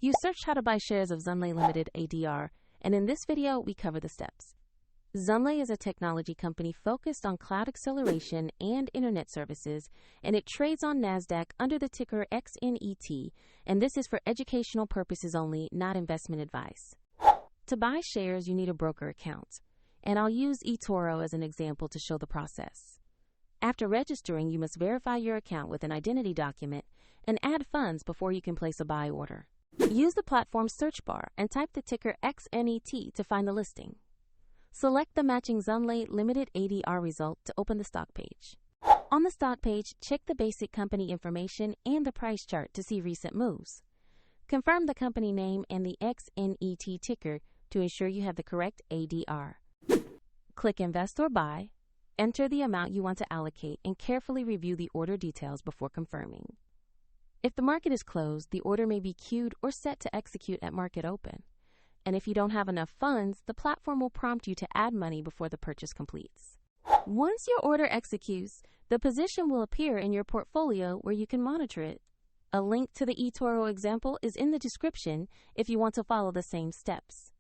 You searched how to buy shares of Xunlei Ltd-ADR, and in this video, we cover the steps. Xunlei is a technology company focused on cloud acceleration and internet services, and it trades on NASDAQ under the ticker XNET, and this is for educational purposes only, not investment advice. To buy shares, you need a broker account, and I'll use eToro as an example to show the process. After registering, you must verify your account with an identity document and add funds before you can place a buy order. Use the platform's search bar and type the ticker XNET to find the listing. Select the matching Xunlei Ltd-ADR result to open the stock page. On the stock page, check the basic company information and the price chart to see recent moves. Confirm the company name and the XNET ticker to ensure you have the correct ADR. Click Invest or Buy, enter the amount you want to allocate, and carefully review the order details before confirming. If the market is closed, the order may be queued or set to execute at market open. And if you don't have enough funds, the platform will prompt you to add money before the purchase completes. Once your order executes, the position will appear in your portfolio where you can monitor it. A link to the eToro example is in the description if you want to follow the same steps.